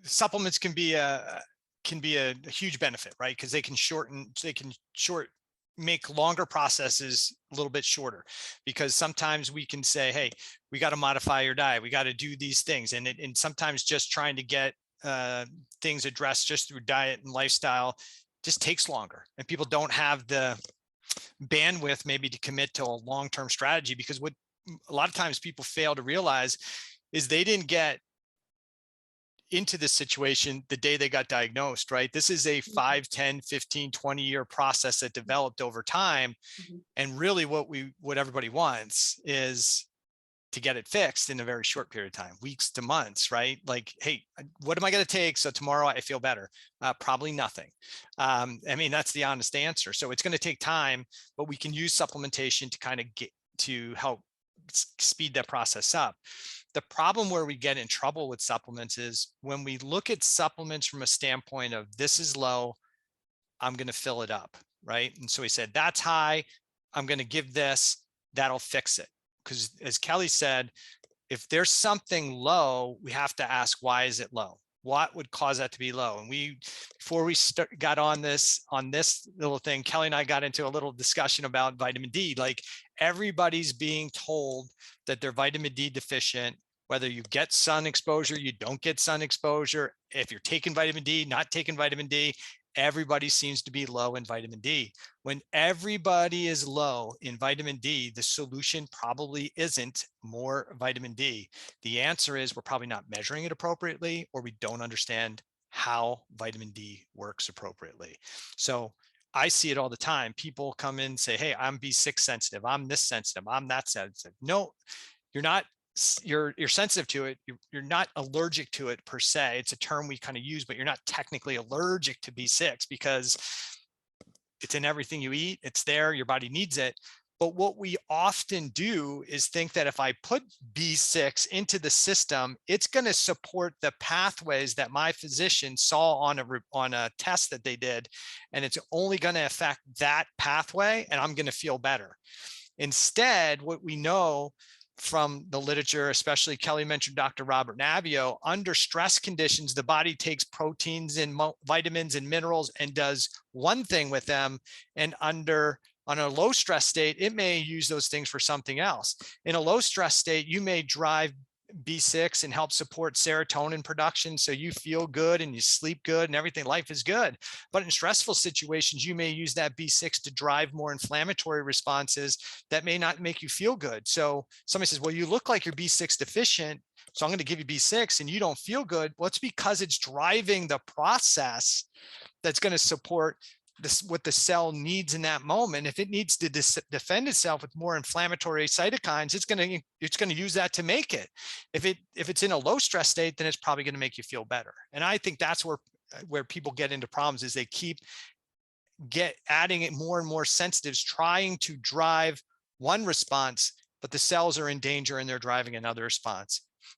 supplements can be a huge benefit, right? Because they can make longer processes a little bit shorter, because sometimes we can say, hey, we got to modify your diet, we got to do these things, and sometimes just trying to get things addressed just through diet and lifestyle just takes longer, and people don't have the bandwidth maybe to commit to a long-term strategy, because what a lot of times people fail to realize is they didn't get into this situation the day they got diagnosed, right? This is a 5, 10, 15, 20-year process that developed over time. And really what everybody wants is to get it fixed in a very short period of time, weeks to months, right? Like, hey, what am I going to take so tomorrow I feel better? Probably nothing. I mean, that's the honest answer. So it's going to take time, but we can use supplementation to kind of get to help speed that process up. The problem where we get in trouble with supplements is when we look at supplements from a standpoint of this is low, I'm going to fill it up, right? And so we said, that's high, I'm going to give this, that'll fix it. Because as Kelly said, if there's something low, we have to ask, why is it low? What would cause that to be low? And before we got on this little thing, Kelly and I got into a little discussion about vitamin D. Like, everybody's being told that they're vitamin D deficient, whether you get sun exposure, you don't get sun exposure, if you're taking vitamin D, not taking vitamin D, everybody seems to be low in vitamin D. When everybody is low in vitamin D, the solution probably isn't more vitamin D. The answer is we're probably not measuring it appropriately, or we don't understand how vitamin D works appropriately. So I see it all the time. People come in and say, hey, I'm B6 sensitive, I'm this sensitive, I'm that sensitive. No, you're not. You're sensitive to it. You're not allergic to it per se. It's a term we kind of use, but you're not technically allergic to B6 because it's in everything you eat. It's there. Your body needs it. But what we often do is think that if I put B6 into the system, it's going to support the pathways that my physician saw on a test that they did, and it's only going to affect that pathway, and I'm going to feel better. Instead, what we know from the literature, especially Kelly mentioned Dr. Robert Navio, under stress conditions, the body takes proteins and vitamins and minerals and does one thing with them. And on a low stress state, it may use those things for something else. In a low stress state, you may drive B6 and help support serotonin production, so you feel good and you sleep good and everything, life is good. But in stressful situations, you may use that B6 to drive more inflammatory responses that may not make you feel good. So somebody says, well, you look like you're B6 deficient, so I'm going to give you B6, and you don't feel good. Well, it's because it's driving the process that's going to support this, what the cell needs in that moment. If it needs to defend itself with more inflammatory cytokines, it's going to use that to make it. If it's in a low stress state, then it's probably going to make you feel better. And I think that's where people get into problems, is they keep adding it more and more sensitives, trying to drive one response, but the cells are in danger and they're driving another response.